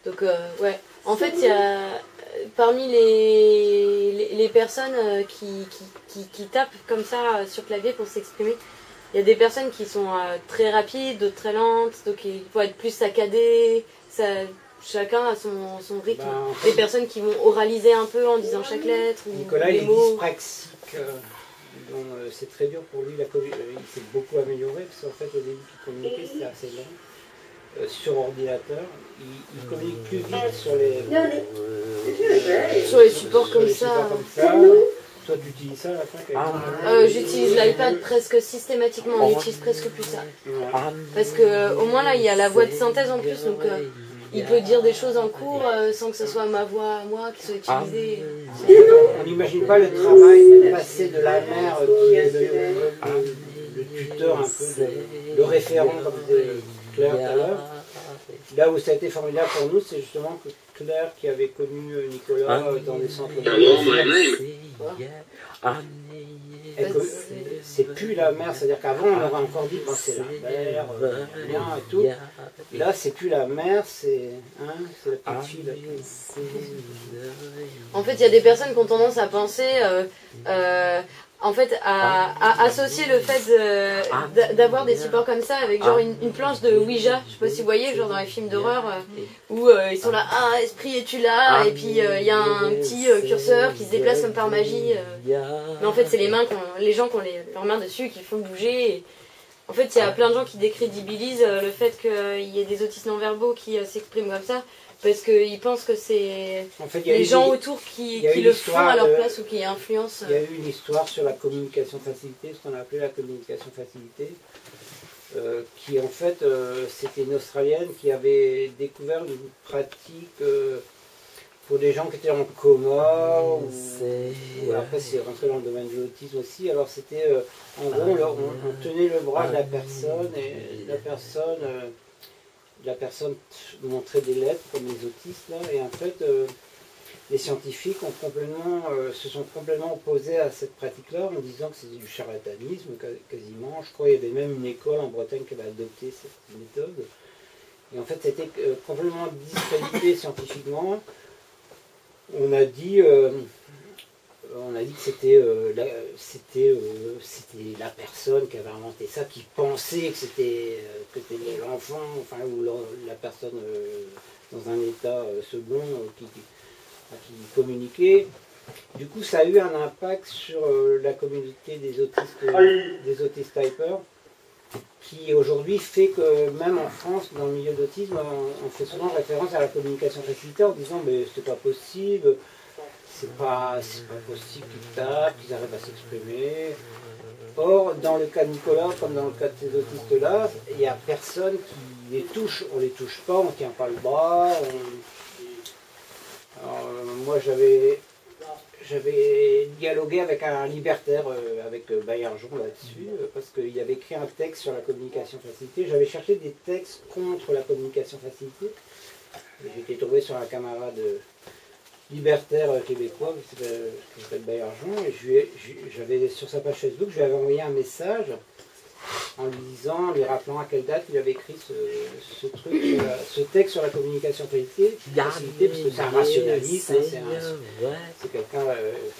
Donc, ouais. En fait, il y a parmi les personnes qui tapent comme ça sur clavier pour s'exprimer, il y a des personnes qui sont très rapides, d'autres très lentes, donc il faut être plus saccadé. Chacun a son rythme. En fait, des personnes qui vont oraliser un peu en disant chaque lettre. Ou Nicolas, les il est mots. dyspraxique. C'est très dur pour lui. Il s'est beaucoup amélioré parce qu'en fait, au début, il communiquait, c'était assez lent. Sur ordinateur, il communique plus vite sur les supports comme ça. Toi, tu utilises ça à la fin? J'utilise l'iPad presque systématiquement, on n'utilise presque plus ça. Parce que au moins là, il y a la voix de synthèse en plus, donc il peut dire des choses en cours sans que ce soit ma voix à moi qui soit utilisée. On n'imagine pas le travail de passer de la mère qui est le tuteur un peu, le référent comme disait Claire tout à l'heure. Là où ça a été formidable pour nous, c'est justement que Claire, qui avait connu Nicolas dans des centres c'est plus la mère, c'est-à-dire qu'avant on aurait encore dit c'est la mère, bien et tout. Là c'est plus la mère, c'est la petite fille. En fait, il y a des personnes qui ont tendance à penser, en fait, à associer le fait d'avoir des supports comme ça avec genre une planche de Ouija. Je sais pas si vous voyez, genre dans les films d'horreur où ils sont là, ah esprit es-tu là? Et puis il y a un petit curseur qui se déplace comme par magie. Mais en fait, c'est les gens qui ont leurs mains dessus qui font bouger. Et en fait, il y a plein de gens qui décrédibilisent le fait qu'il y ait des autistes non-verbaux qui s'expriment comme ça. Parce qu'ils pensent que c'est les gens autour qui le font à leur place ou qui influencent. Il y a eu une histoire sur la communication facilitée, ce qu'on a appelé la communication facilitée, qui en fait, c'était une Australienne qui avait découvert une pratique pour des gens qui étaient en coma, ou après c'est rentré dans le domaine de l'autisme aussi. Alors c'était, en gros, on tenait le bras de la personne et la personne montrait des lettres comme les autistes là, et en fait les scientifiques se sont complètement opposés à cette pratique-là en disant que c'était du charlatanisme quasiment. Je crois qu'il y avait même une école en Bretagne qui avait adopté cette méthode. Et en fait c'était complètement discrédité scientifiquement. On a dit que c'était la personne qui avait inventé ça, qui pensait que c'était l'enfant, enfin, ou la personne dans un état second qui communiquait. Du coup, ça a eu un impact sur la communauté des autistes typers, qui aujourd'hui fait que même en France, dans le milieu d'autisme, on fait souvent référence à la communication facilitée en disant mais c'est pas possible. C'est pas possible qu'ils tapent, qu'ils arrivent à s'exprimer. Or, dans le cas de Nicolas, comme dans le cas de ces autistes-là, il n'y a personne qui les touche. On ne les touche pas, on ne tient pas le bras. Alors, moi, j'avais dialogué avec un libertaire, avec Baillargeon là-dessus, parce qu'il avait écrit un texte sur la communication facilitée. J'avais cherché des textes contre la communication facilitée. J'étais tombé sur un camarade libertaire québécois qui s'appelle Baillargeon, et j'avais sur sa page Facebook, je lui avais envoyé un message en lui disant, en lui rappelant à quelle date il avait écrit ce texte sur la communication facilitée, parce que c'est un rationaliste, c'est quelqu'un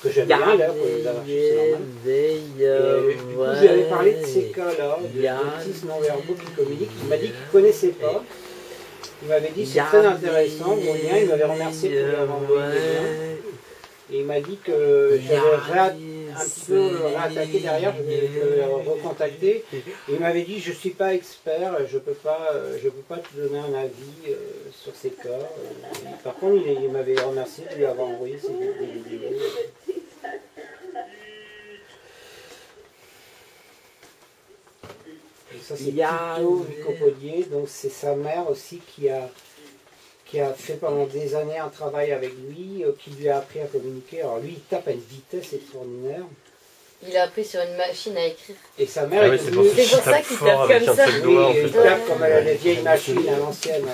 que j'aime bien d'ailleurs, pour les anarchistes, c'est normal. Et, du coup, je lui avais parlé de ces cas-là, d'autisme non-verbaux qui communiquent. Il m'a dit qu'il ne connaissait pas. Il m'avait dit c'est très intéressant, mon lien, il m'avait remercié pour lui avoir envoyé le lien. Et il m'a dit que j'avais un petit peu réattaqué derrière, je l'ai recontacté. Et il m'avait dit je ne suis pas expert, je peux pas te donner un avis sur ces cas. Par contre, il m'avait remercié de lui avoir envoyé des vidéos. Et ça c'est Tito Vicopodier, donc c'est sa mère aussi qui a fait pendant des années un travail avec lui, qui lui a appris à communiquer. Alors lui il tape à une vitesse extraordinaire. Il a appris sur une machine à écrire. Et sa mère est devenue... C'est pour ça qu'il tape comme ça. Oui, il tape comme les vieilles machines à l'ancienne,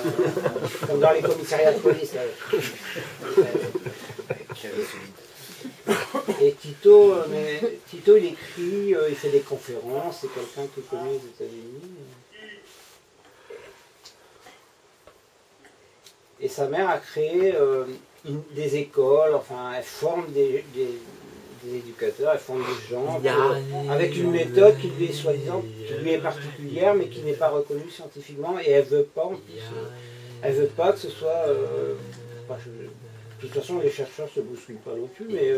comme dans les commissariats de police. Et Tito, il écrit, il fait des conférences, c'est quelqu'un qui est connu aux États-Unis. Et sa mère a créé des écoles, enfin, elle forme des éducateurs, elle forme des gens avec une méthode qui lui est soi-disant, qui lui est particulière, mais qui n'est pas reconnue scientifiquement. Et elle veut pas, en plus, elle veut pas que ce soit. De toute façon, les chercheurs se bousculent pas non plus, mais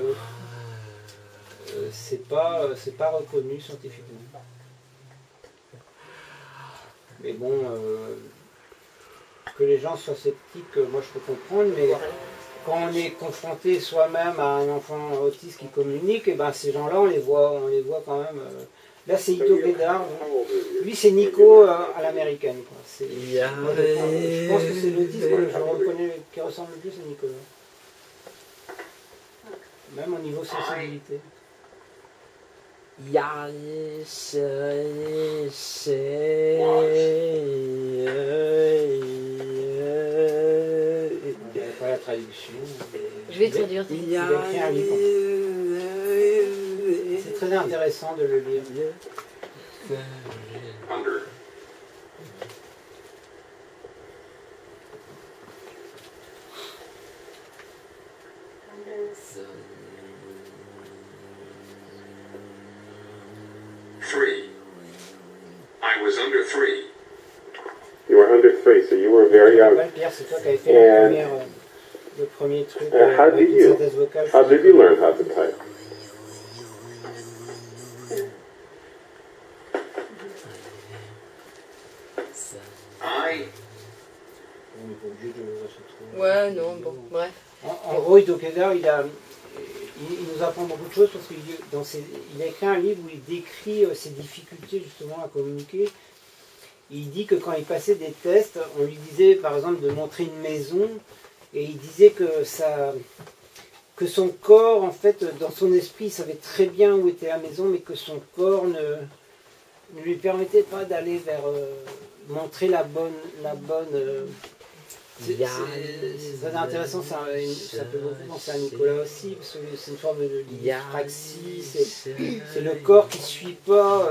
c'est pas reconnu scientifiquement. Mais bon, que les gens soient sceptiques, moi je peux comprendre, mais quand on est confronté soi-même à un enfant autiste qui communique, et ben ces gens-là on les voit quand même. Là c'est Ito Guédard, lui c'est Nico à l'américaine. Je pense que c'est l'autisme que je reconnais qui ressemble le plus à Nicolas. Même au niveau sensibilité. Pas la traduction. Je vais traduire. Il a écrit un livre. C'est très intéressant de le lire. I was under 3. You were under 3, so you were very young. Pierre, c'est toi qui avais fait le premier truc. How did you learn how to type? Ouais, non, bon, bref. En gros, Ito Guédard, il nous apprend beaucoup de choses parce qu'il a écrit un livre où il décrit ses difficultés justement à communiquer. Il dit que quand il passait des tests, on lui disait par exemple de montrer une maison et il disait que son corps, en fait, dans son esprit, il savait très bien où était la maison, mais que son corps ne lui permettait pas d'aller vers montrer la bonne. C'est très intéressant, ça peut beaucoup penser à Nicolas aussi, parce que c'est une forme de dyspraxie, c'est le corps qui ne suit pas,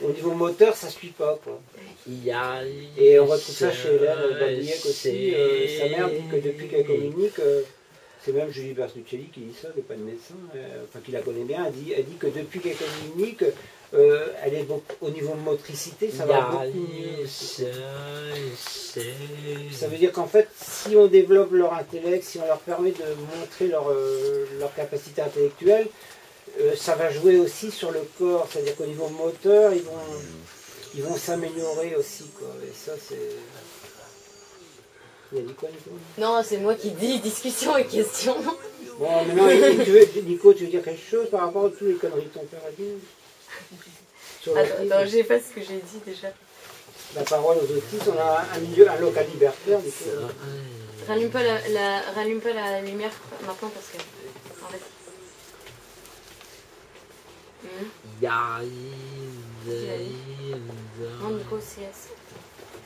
au niveau moteur ça ne suit pas, quoi. Et on retrouve ça chez Hélène Babillac aussi, sa mère dit que depuis qu'elle communique, c'est même Julie Bertuccelli qui dit ça, qui n'est pas de médecin, enfin qui la connaît bien, elle dit que depuis qu'elle communique, elle est au niveau motricité, ça va beaucoup mieux. Ça veut dire qu'en fait, si on développe leur intellect, si on leur permet de montrer leur capacité intellectuelle, ça va jouer aussi sur le corps. C'est-à-dire qu'au niveau moteur, ils vont s'améliorer aussi, quoi. Et ça, c'est... Il a dit quoi, Nico? Non, c'est moi qui dis discussion et question. Bon, maintenant, Nico, tu veux dire quelque chose par rapport à toutes les conneries que ton père a dit? Attends, j'ai pas ce que j'ai dit déjà. La parole aux autistes, on a un local libertaire. Rallume pas la lumière maintenant parce que... En fait... Non, Nico, c'est...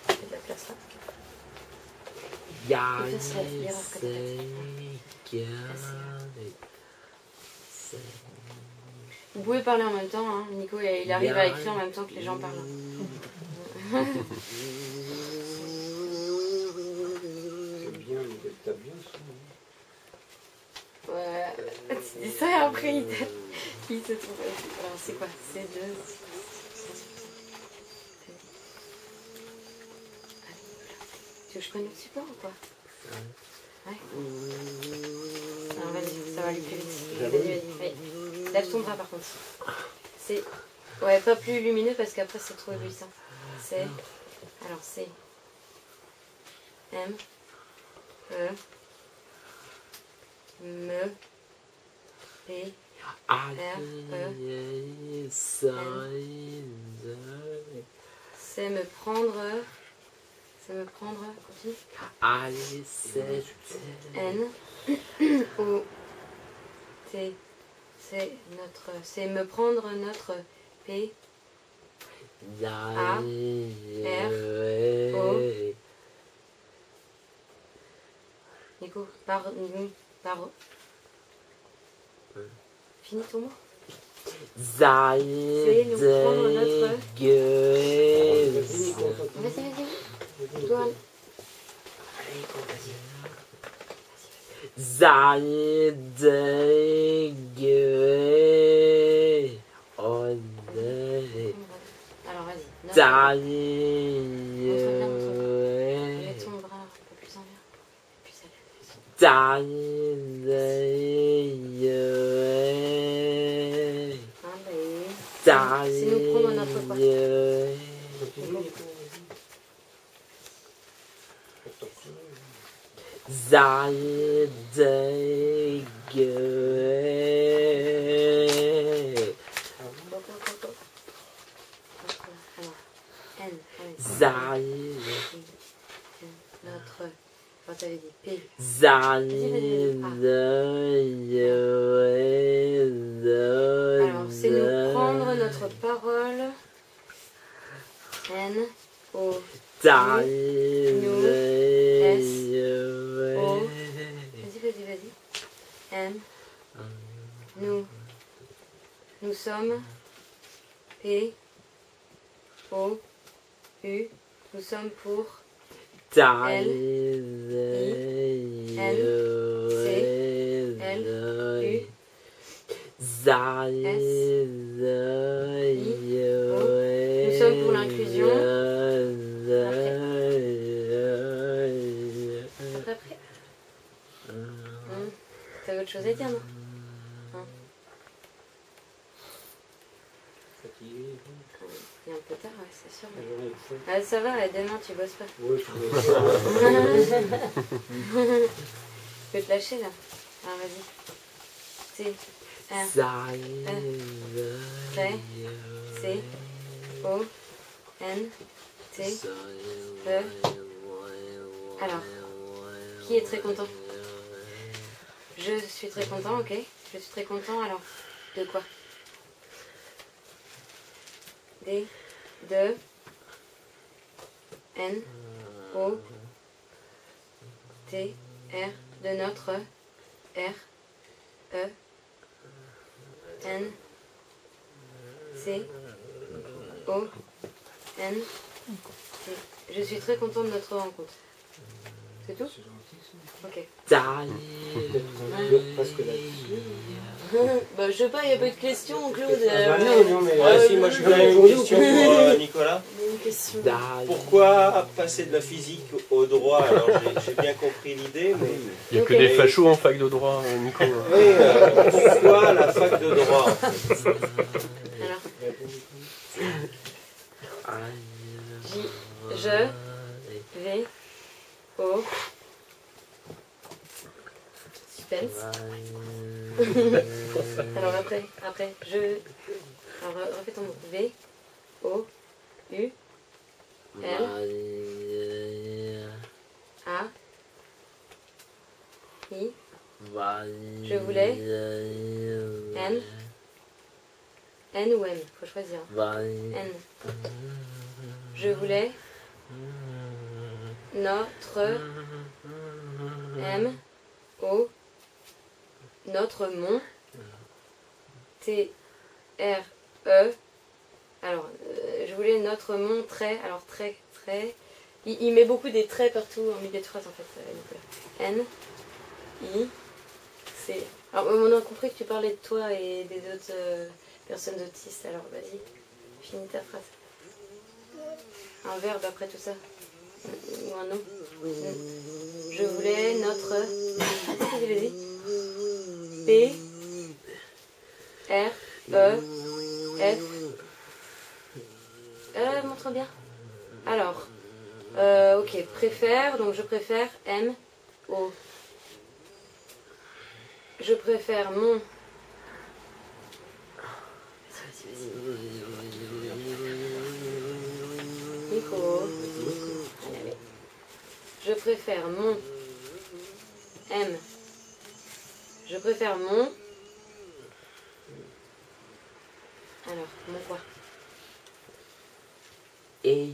Il y a de la place là. Vous pouvez parler en même temps, hein. Nico il arrive à écrire en même temps que les gens parlent. C'est bien, t'as bien ça. Ouais, tu dis ça et après il se trouve. Alors c'est quoi? C'est deux. Tu veux que je prenne le support ou quoi? Ouais. Alors vas-y, ça va aller plus vite. Vas-y. Lève ton bras par contre. C'est... Ouais, pas plus lumineux parce qu'après c'est trop éblouissant. C'est... Alors c'est... M... E... Me... P... R... E... N... C'est me prendre... continue. N... O... T... C'est me prendre notre P... A... R... O... Nico, par... Finis ton mot. C'est nous prendre notre... Vas-y. Vas-y. Toi. Alors vas-y. Mets ton bras un peu plus en l'air. Puis ça c'est nous prendre notre quoi. Notre. Quand t'avais dit P. Alors, c'est nous prendre notre parole. N. O. Nous. S. O. Vas-y. M. Nous sommes. P. O. U. Nous sommes pour. L. I. N. C. L. U. S. I. O. Nous sommes pour l'inclusion. Après. T'as autre chose à dire, non? Il est un peu tard, ouais, c'est sûr. Ah, ça va, demain tu bosses pas. Oui, je peux te lâcher là. Ah, vas-y. T, R, C, O, N, T, E. Alors, qui est très content? Je suis très content, ok. Je suis très content, alors, de quoi? D, de, N, O, T, R, de notre, R, E, N, C, O, N, T. Je suis très content de notre rencontre. C'est tout? Ok. presque là-dessus. Bah, je sais pas, il n'y a pas eu de questions, Claude. Non, mais si, moi je voulais une question pour Nicolas. Une question. Pourquoi passer de la physique au droit? Alors j'ai bien compris l'idée, mais... Il n'y a que des fachos en fac de droit, Nico. Oui, pourquoi la fac de droit? Alors. Je vais au suspense. Alors après, alors refais ton mot. V, O, U, L, A, I. Je voulais. N. N ou M, faut choisir. N. Je voulais. Notre. M. O. Notre mon. T. R. E. Alors, je voulais notre mon trait. Alors, trait. Il met beaucoup des traits partout en milieu de phrase en fait. N. I. C. Alors, on a compris que tu parlais de toi et des autres personnes autistes. Alors, vas-y, finis ta phrase. Un verbe après tout ça. Ou un nom. Je voulais notre. Vas-y. P. R. E. F. Montre bien. Alors. Ok, préfère. Donc, je préfère M. O. Je préfère mon. Vas-y. Nico. Allez. Je préfère mon. M. Je préfère mon. Alors, mon quoi? E.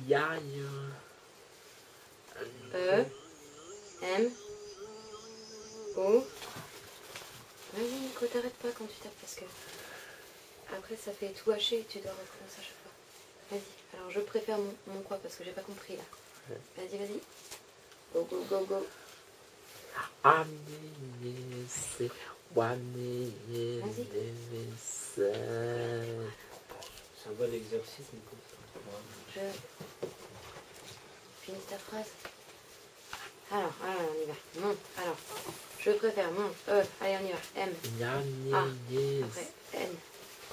M. O. Vas-y Nico, t'arrêtes pas quand tu tapes parce que après ça fait tout haché et tu dois recommencer à chaque fois. Vas-y, alors je préfère mon quoi parce que j'ai pas compris là. Vas-y. Go. C'est un bon exercice, Nico. Je finis ta phrase. Alors, on y va. Mon, alors, je préfère mon, allez, on y va. M, A, après, N,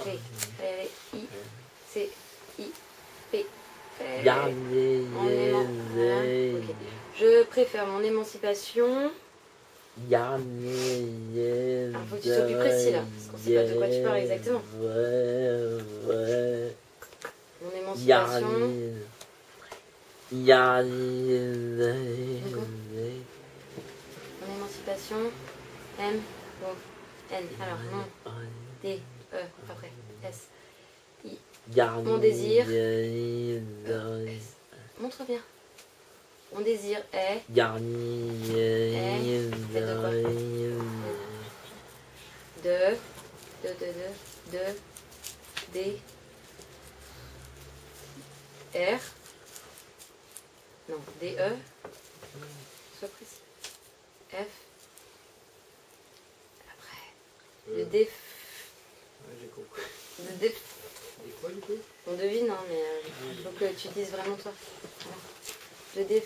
P, allez, I, C, I, P. Mon ok. Je préfère mon émancipation. Alors, faut que tu sois plus précis là, parce qu'on sait pas de quoi tu parles exactement. Mon émancipation. Mon émancipation. M, O, N. Alors, mon, D, E, après, S, I. Mon désir. Montre bien. Mon désir est. Fait de quoi? De, D, R. Non, D, E. Sois précis. F. Après. Le D. Ouais, j'ai compris. Le D. Et quoi, du coup? On devine, hein, mais il faut que tu dises vraiment toi. Voilà. Le D.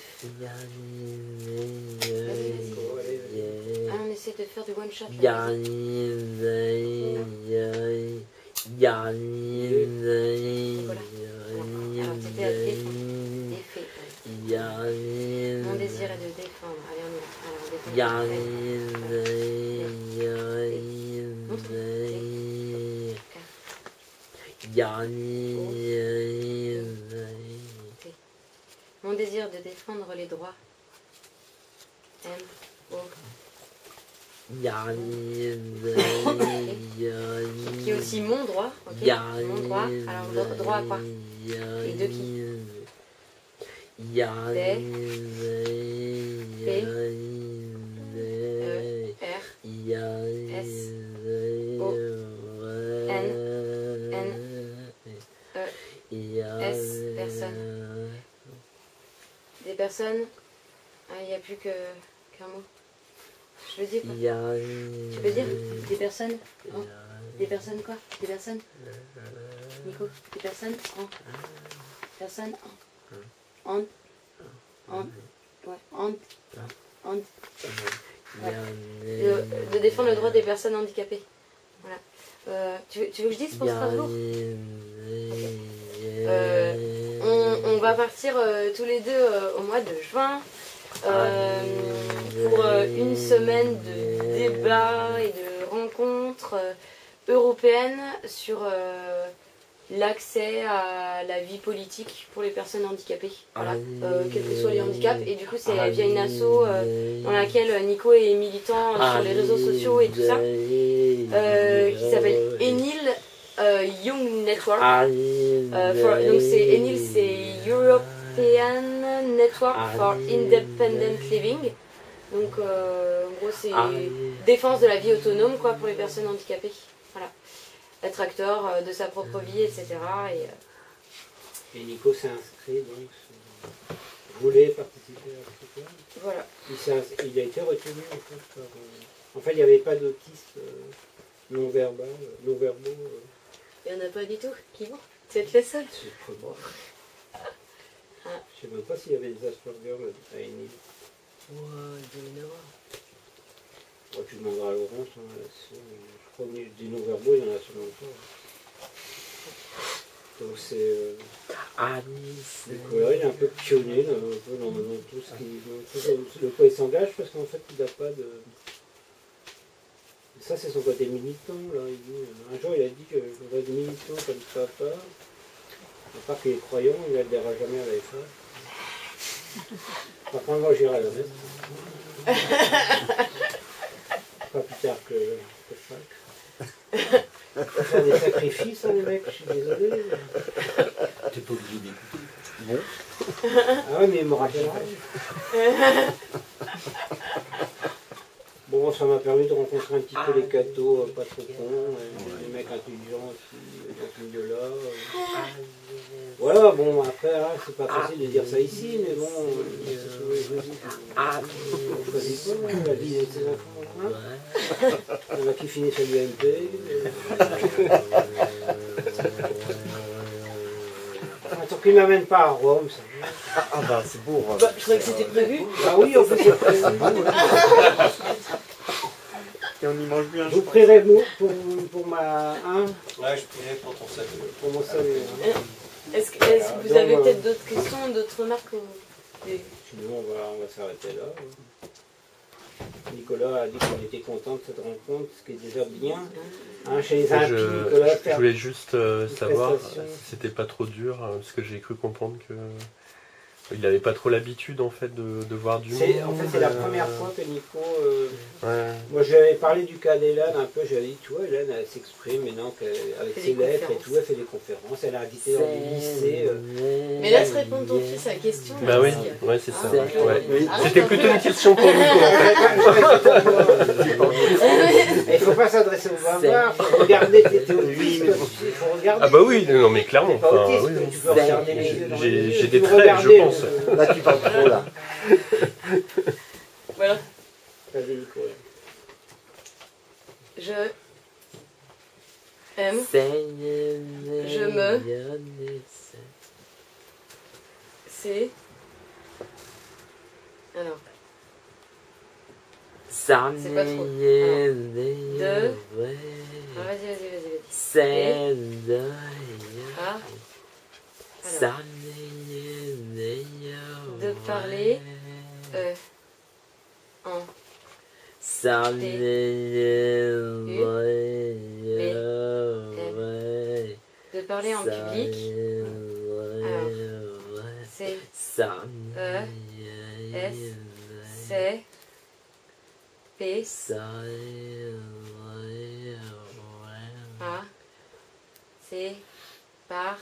Ah, on essaie de faire du one shot. Là, alors, c'était à défendre. Défait. Mon désir est de défendre. Allez, on y va. Alors, on défend. Mon désir de défendre les droits. M, O. Qui est aussi mon droit. Ok. Mon droit. Alors, droit à quoi? Et de qui? D, P, E, R, S, O, N, E, S, personne. Des personnes. Ah, il n'y a plus qu'un mot. Je le dis quoi? Tu peux dire des personnes? Hein? Des personnes quoi? Des personnes? Nico? Des personnes? En. Personnes? En. Ouais. En. Ouais. De défendre le droit des personnes handicapées. Voilà. Tu veux que je dise pour Strasbourg? On va partir tous les deux au mois de juin pour une semaine de débats et de rencontres européennes sur l'accès à la vie politique pour les personnes handicapées, voilà, quels que soient les handicaps. Et du coup, c'est via une asso dans laquelle Nico est militant sur les réseaux sociaux et tout ça, qui s'appelle Enil Young Network. Donc c'est Enil, c'est European Network for Independent Living. Donc en gros, c'est défense de la vie autonome quoi pour les personnes handicapées. Voilà. Être acteur de sa propre vie, etc. Et Nico s'est inscrit, donc voulait participer à ce truc-là. Voilà. Il a été retenu en fait par... En fait, il n'y avait pas d'autistes non-verbaux. Il n'y en a pas du tout. Qui vont? Tu es le seul. C'est pas bon. Je ne sais même pas s'il y avait des Asperger à Enil. Ouais, il doit y en avoir. Bon, tu demanderas à Laurence, hein, je crois que des non-verbaux, il y en a sûrement pas. Donc c'est... Nicolas, il est un peu pionnier là, un peu dans tout ce qui... De quoi il s'engage, parce qu'en fait, il n'a pas de... Ça, c'est son côté militant, là. Il dit, un jour, il a dit que je voudrais être militant comme papa. À part qu'il est croyant, il n'adhérera jamais à la FA. Par contre, moi, j'irai à la messe. Pas plus tard que Pâques. Faire des sacrifices, hein, les mecs, je suis désolé. T'es pas obligé d'écouter. Bon. Ah ouais, mais il me rappellera. Bon, ça m'a permis de rencontrer un petit peu les cathos pas trop cons, les mecs intelligents aussi, dans ce milieu-là. Voilà, bon, après, hein, c'est pas facile de dire ça ici, mais bon, on choisit pas la vie de ses enfants. Hein. Il y en a qui finissent à l'UMP. Tant qu'ils ne m'amènent pas à Rome, ça va. Ah bah c'est beau. Bah, je croyais que c'était prévu. Ah oui, en fait, c'est prévu. Et on y mange bien. Vous prierez pour ma... Hein, Ouais, je prierai pour ton salut. pour mon salut. Hein. Est-ce que vous avez peut-être d'autres questions, d'autres remarques Sinon, on va s'arrêter là. Nicolas a dit qu'on était content de cette rencontre, ce qui est déjà bien. Hein, chez les impies, Nicolas, je voulais juste savoir prestation. si c'était pas trop dur, parce que j'ai cru comprendre que il n'avait pas trop l'habitude en fait de voir du monde. En fait, c'est la première fois que Nico... Ouais. Moi, je lui avais parlé du cas d'Hélène un peu. J'avais dit, tu vois, Hélène, elle s'exprime maintenant avec Fait ses des lettres et conférences. tout. Elle fait des conférences. Elle a invité dans des lycées. Mais laisse répondre ton fils à la question. Bah oui, parce que- ouais, c'est ça. Ah, donc, Ouais. oui. arrête C'était un plutôt peu. une question pour Nico en fait. Il ne faut pas s'adresser aux barbares. Il faut regarder tes théories. Il faut regarder. Ah bah oui, non mais clairement. T'es pas Enfin, autiste, oui, tu peux regarder les yeux dans les yeux, j'ai tu des peux traits, je regarder pense. Là tu parles trop là. Voilà. Vas-y, Nico. Je aime. Je me. C'est. Alors. C'est pas trop. Alors, vas-y. Ah. Alors. De parler. En. De parler en public. C'est. C'est. P. A. C'est. Par.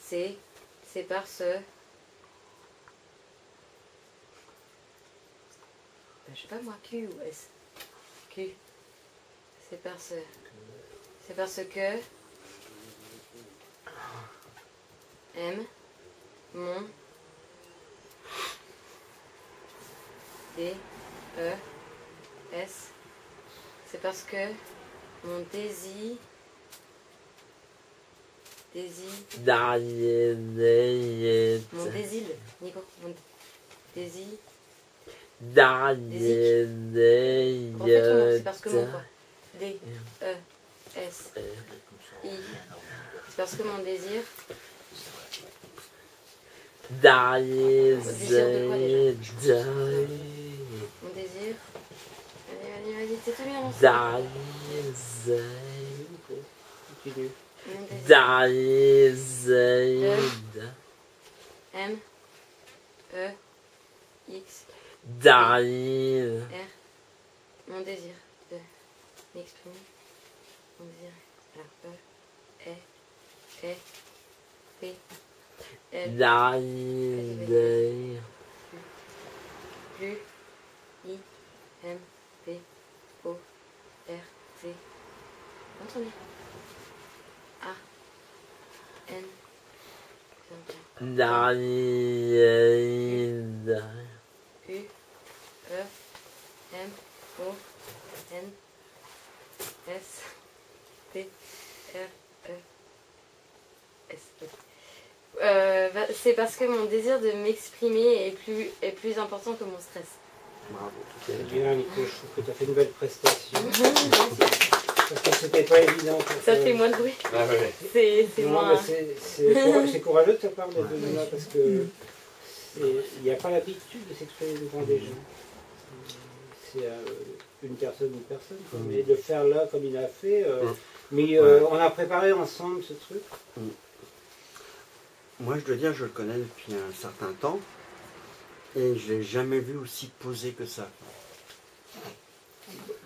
C'est par ce. Je sais pas moi, Q ou S. Q. C'est parce que M mon D E S. C'est parce que mon désir mon désir Nico mon désir refais ton nom, c'est parce que mon quoi D E S I. C'est parce que mon désir. Mon désir. Vas-y, c'est tout bien. Continue. Mon désir. M E X R. Mon désir de m'exprimer. Mon désir. Alors E P L plus I M P O R T. Entendu. A N U E M O N S T R E S. C'est parce que mon désir de m'exprimer est plus important que mon stress. Bravo. C'est bien, Nico. Je trouve que tu as fait une belle prestation. Parce que c'était pas évident. Ça fait moins de bruit. Ah ouais. C'est Non, moins. mais c'est courageux de ta part d'être venu là parce que il n'y a pas l'habitude de s'exprimer devant des gens. C'est une personne. Quoi. Mais de le faire là comme il a fait. Mais on a préparé ensemble ce truc. Moi je dois dire, je le connais depuis un certain temps et je l'ai jamais vu aussi posé que ça.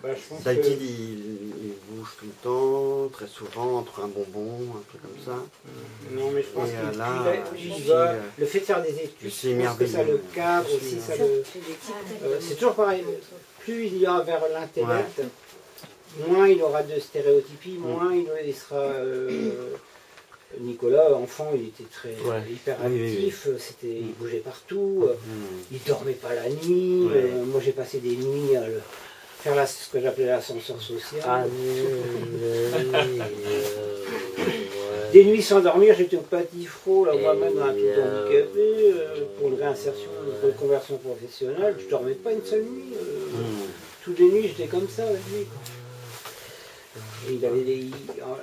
Bah, je pense D'habitude que... il bouge tout le temps, très souvent, entre un bonbon, un truc comme ça. Non, mais je pense Et, que là, le fait de faire des études, je je suis pense que ça le cadre aussi. Ça le... c'est toujours pareil. Plus il ira vers l'intellect, moins il aura de stéréotypies, moins il sera Nicolas, enfant, il était très hyper Oui, actif, il bougeait partout, il dormait pas la nuit. Moi j'ai passé des nuits à faire ce que j'appelais l'ascenseur social. Des nuits sans dormir, j'étais au Patifro, là moi-même dans un truc handicapé, pour une réinsertion, une reconversion professionnelle. Je dormais pas une seule nuit. Toutes les nuits j'étais comme ça la nuit. Et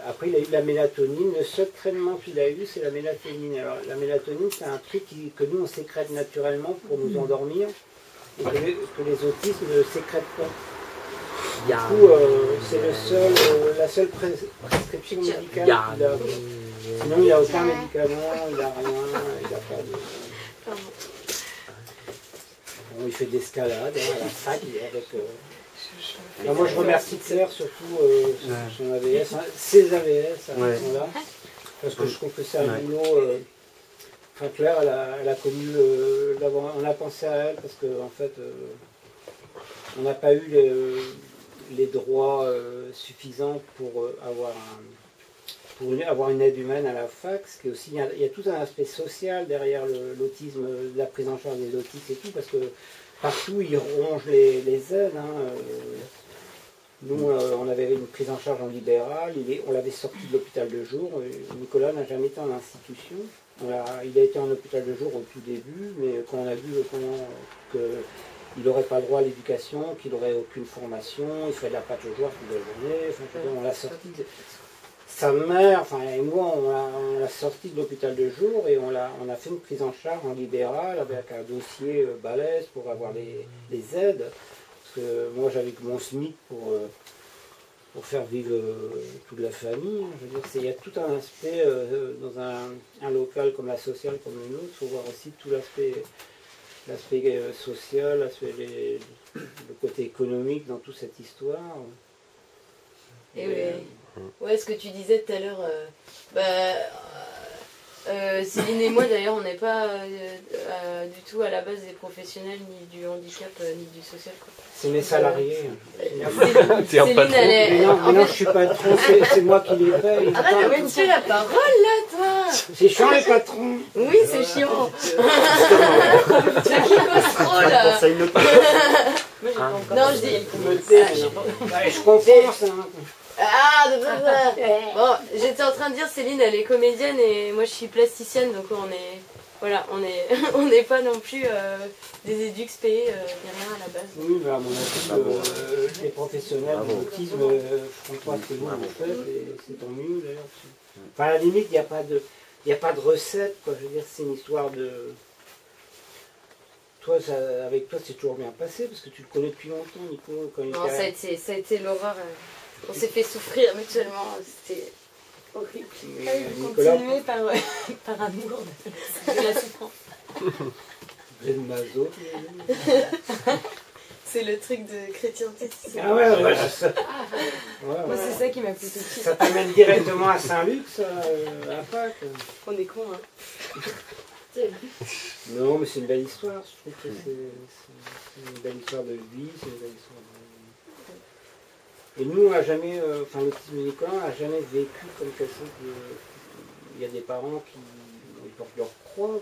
après, il a eu de la mélatonine. Le seul traitement qu'il a eu, c'est la mélatonine. Alors, la mélatonine, c'est un truc que nous, on sécrète naturellement pour nous endormir, et que les autistes ne sécrètent pas. Du coup, c'est la seule prescription médicale qu'il a. Sinon, il n'a aucun médicament, il n'a rien, il n'a pas de... Bon, il fait de l'escalade à la fac avec... moi je remercie Claire surtout son AVS, ses AVS à ce moment-là, parce que je trouve que c'est un boulot. Enfin Claire, elle a connu, on a pensé à elle parce qu'en fait on n'a pas eu les droits suffisants pour avoir une aide humaine à la fac, parce qu'il y a tout un aspect social derrière l'autisme, la prise en charge des autistes et tout, parce que partout, ils rongent les aides. Nous, on avait une prise en charge en libéral, on l'avait sorti de l'hôpital de jour. Nicolas n'a jamais été en institution. Il a été en hôpital de jour au tout début, mais quand on a vu qu'il n'aurait pas le droit à l'éducation, qu'il n'aurait aucune formation, il ferait de la pâte aux joueurs toute la journée, on l'a sorti. Sa mère, et moi, on l'a sorti de l'hôpital de jour et on a fait une prise en charge en libéral avec un dossier balèze pour avoir les aides. Parce que moi, j'avais que mon SMIC pour faire vivre toute la famille. Je veux dire, il y a tout un aspect dans un local comme la sociale, comme le nôtre. Il faut voir aussi tout l'aspect social, le côté économique dans toute cette histoire. Ouais, ce que tu disais tout à l'heure, Céline et moi d'ailleurs, on n'est pas du tout à la base des professionnels ni du handicap ni du social. C'est mes salariés. Céline, elle est... Mais non, je suis patron, c'est moi qui les paye. Arrête de couper la parole là, toi. C'est chiant les patrons. Oui, c'est chiant. C'est qui bosse trop là. Non, je dis... Je comprends ça. Bon, j'étais en train de dire, Céline, elle est comédienne et moi je suis plasticienne, donc on n'est pas non plus des éducs payés, rien à la base. Oui, mais à mon avis, les professionnels de l'autisme font pas ce que nous on fait, et c'est tant mieux d'ailleurs. Enfin, à la limite, il n'y a pas de recette, quoi. Je veux dire, c'est une histoire de... Toi, avec toi, c'est toujours bien passé, parce que tu le connais depuis longtemps, Nico. Non, ça a été l'horreur. On s'est fait souffrir mutuellement, c'était horrible. Continué par amour de la souffrance. Vous êtes maso. C'est le truc de chrétienté. Ah ouais, ça. Moi, c'est ça qui m'a plutôt kiffé. Ça t'amène directement à Saint-Luc, ça, à Pâques. On est cons, hein. Non, mais c'est une belle histoire. Je trouve que c'est une belle histoire de vie, c'est une belle histoire de... Et nous, on n'a jamais, l'autisme Nicolas n'a jamais vécu comme quelque chose de... Il y a des parents qui portent leur croix.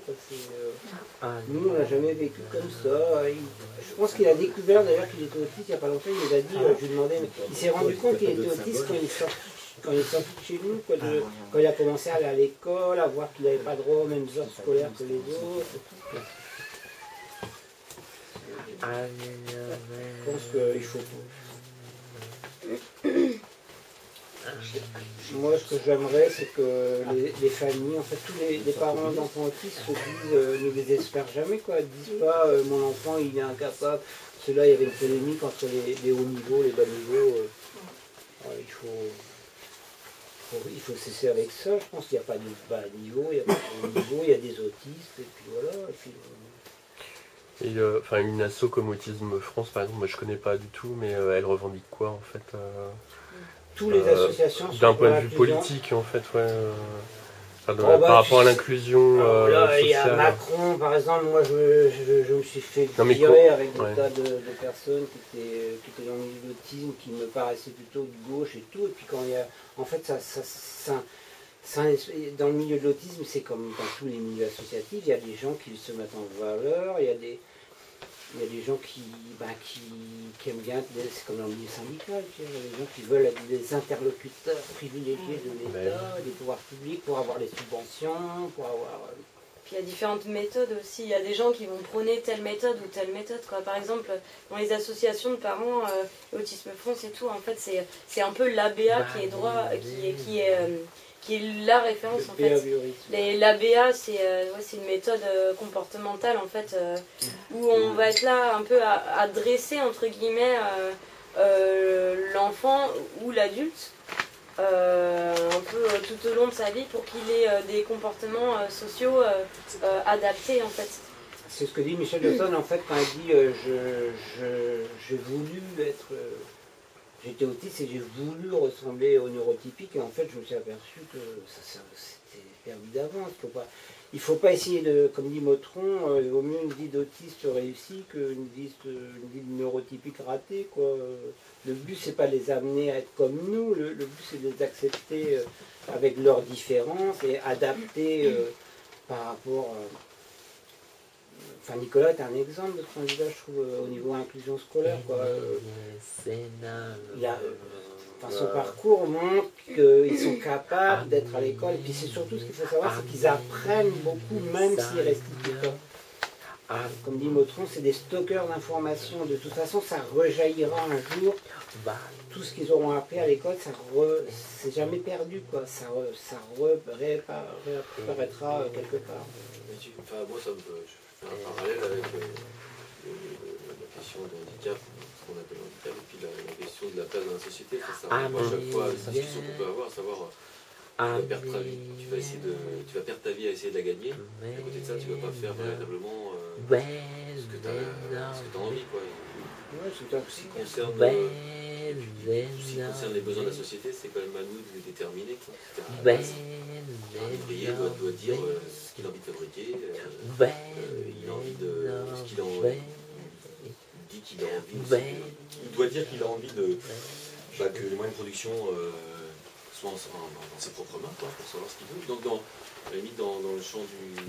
Nous, on n'a jamais vécu comme ça. Je pense qu'il a découvert d'ailleurs qu'il était autiste il n'y a pas longtemps. Il nous a dit, je lui demandais, mais il s'est rendu compte qu'il était autiste quand il est sorti de chez nous, quand il a commencé à aller à l'école, à voir qu'il n'avait pas droit aux mêmes heures scolaires que les autres. Je pense qu'il faut... Moi, ce que j'aimerais, c'est que les familles, en fait, tous les parents d'enfants autistes se disent, ne désespèrent jamais, quoi. Ils ne disent pas, mon enfant, il est incapable. Parce que là, il y avait une polémique entre les hauts niveaux, les bas niveaux. Il faut cesser avec ça. Je pense qu'il n'y a pas de bas niveau, il n'y a pas de haut niveau, il y a des autistes, et puis voilà. Et une asso comme Autisme France, par exemple, moi je connais pas du tout, mais elle revendique quoi en fait Toutes les associations d'un point de vue politique en fait, par rapport à l'inclusion sociale. Il y a sociale. Macron, par exemple, moi je me suis fait virer avec des tas de personnes qui étaient dans le milieu de l'autisme, qui me paraissaient plutôt de gauche et tout, et puis quand il y a... En fait, Dans le milieu de l'autisme, c'est comme dans tous les milieux associatifs, il y a des gens qui se mettent en valeur, il y a des gens qui aiment bien, c'est comme dans le milieu syndical, il y a des gens qui veulent être des interlocuteurs privilégiés de l'État, des pouvoirs publics pour avoir les subventions, pour avoir... Puis il y a différentes méthodes aussi. Il y a des gens qui vont prôner telle méthode ou telle méthode, quoi. Par exemple, dans les associations de parents, Autisme France et tout, en fait, c'est un peu l'ABA qui est la référence, en fait. L'ABA, c'est une méthode comportementale, en fait, où on va être là un peu à dresser, entre guillemets, l'enfant ou l'adulte, un peu tout au long de sa vie pour qu'il ait des comportements sociaux adaptés, en fait. C'est ce que dit Michel Dawson, en fait, quand il dit j'ai voulu être... J'étais autiste et j'ai voulu ressembler au neurotypique, et en fait je me suis aperçu que c'était perdu d'avance. Il ne faut pas essayer de, comme dit Motron, il vaut mieux une vie d'autiste réussie qu'une vie de neurotypique ratée, quoi. Le but c'est pas de les amener à être comme nous, le but c'est de les accepter avec leurs différences et adapter par rapport... Enfin, Nicolas est un exemple de ce candidat, je trouve, au niveau inclusion scolaire, quoi. Son parcours montre qu'ils sont capables d'être à l'école. Et puis c'est surtout ce qu'il faut savoir, c'est qu'ils apprennent beaucoup, même s'ils restituent pas. Comme dit Motron, c'est des stockeurs d'informations. De toute façon, ça rejaillira un jour. Tout ce qu'ils auront appris à l'école, c'est jamais perdu, quoi. Ça réapparaîtra quelque part. Moi, ça me un parallèle avec la question de handicap, ce qu'on appelle handicap, et puis la question de la place dans la société. Ça rejoint à chaque fois la discussion qu'on peut avoir, à savoir tu vas perdre ta vie, tu vas perdre ta vie à essayer de la gagner, et à côté de ça, tu ne vas pas faire véritablement ce que tu as envie, quoi. Ce qui concerne les besoins de la société, c'est quand même à nous de les déterminer. Un ouvrier doit dire ce qu'il a envie de fabriquer, il a envie de ce qu'il a envie. Il dit qu'il a envie. Il doit dire qu'il a envie que les moyens de production soient dans ses propres mains, quoi, pour savoir ce qu'il veut. Donc, à la limite, dans le champ de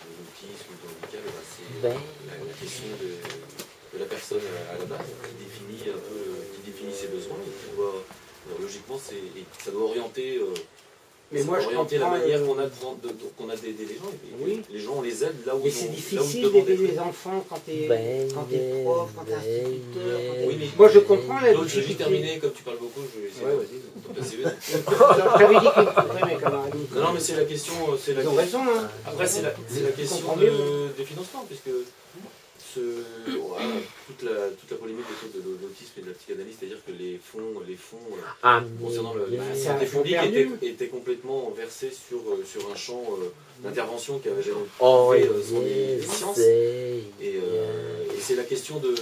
l'autisme ou du handicap, c'est la question de la personne à la base qui définit ses besoins et qui doit logiquement ça doit orienter la manière qu'on a d'aider les gens. Oui. Les gens, on les aide là où ils sont. Mais c'est difficile d'aider les enfants quand tu es prof, quand tu es instituteur. Moi je comprends la difficulté. Je vais terminer, comme tu parles beaucoup, je vais essayer de J'avais dit qu'il faudrait mes camarades. Non, mais c'est la question. Ils ont raison, hein. Après, c'est la question des financements, puisque toute la polémique autour de l'autisme et de la psychanalyse, c'est-à-dire que les fonds concernant la santé publique étaient complètement versés sur un champ d'intervention qui avait jamais fait son science. Et c'est la question de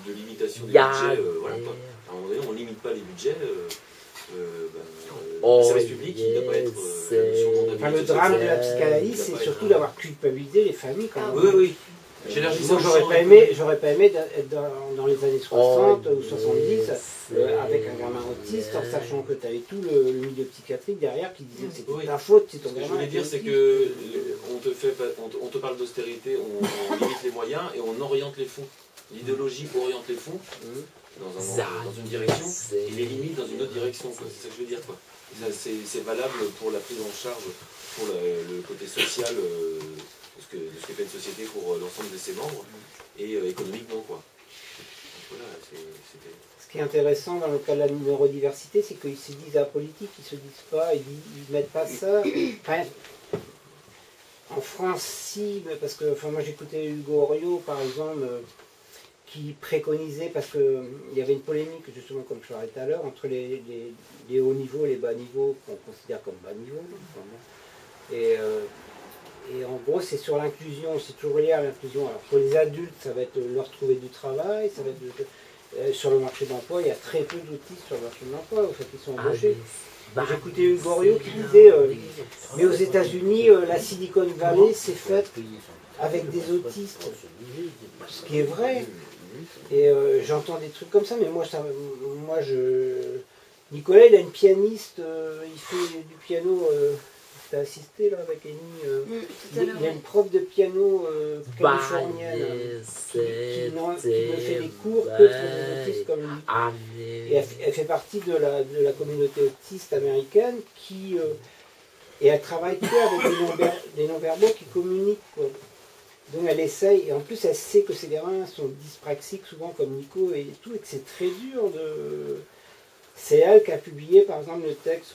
limitation des budgets. À un moment donné, on ne limite pas les budgets. Le service public, il ne doit pas être le drame de la psychanalyse, c'est surtout d'avoir culpabilisé les familles. Oui. Moi, j'aurais pas aimé être dans les années 60 ou 70 avec un gamin autiste, en sachant que tu avais tout le milieu psychiatrique derrière qui disait que c'était ta faute si ton gamin. Ce que je voulais dire, c'est que on te parle d'austérité, on limite les moyens et on oriente les fonds. L'idéologie oriente les fonds dans une direction et les limite dans une autre direction. C'est ça que je veux dire, quoi. C'est valable pour la prise en charge, pour le côté social. De ce que fait une société pour l'ensemble de ses membres et économiquement, quoi. Donc, voilà, ce qui est intéressant dans le cas de la neurodiversité, c'est qu'ils se disent apolitiques, ils se disent pas, ils mettent pas ça. Enfin, en France, si, parce que moi j'écoutais Hugo Oriot par exemple, qui préconisait, parce qu'il y avait une polémique justement comme je parlais tout à l'heure, entre les hauts niveaux et les bas niveaux, qu'on considère comme bas niveaux. Et en gros, c'est sur l'inclusion, c'est toujours lié à l'inclusion. Alors pour les adultes, ça va être leur trouver du travail, ça va être sur le marché d'emploi, il y a très peu d'autistes sur le marché de l'emploi, au fait, ils sont embauchés. J'écoutais Hugo Oriot qui disait, mais aux États-Unis, la Silicon Valley s'est faite avec des autistes, ce qui est vrai. Et j'entends des trucs comme ça, mais moi Nicolas, il a une pianiste, il fait du piano, t'as assisté là avec Annie, il a une prof de piano californienne qui ne fait des cours que pour des autistes comme lui. Et elle fait partie de la communauté autiste américaine et elle travaille que avec des non-verbaux qui communiquent, quoi. Donc elle essaye, et en plus elle sait que ces gamins sont dyspraxiques souvent comme Nico et tout, et que c'est très dur de... C'est elle qui a publié par exemple le texte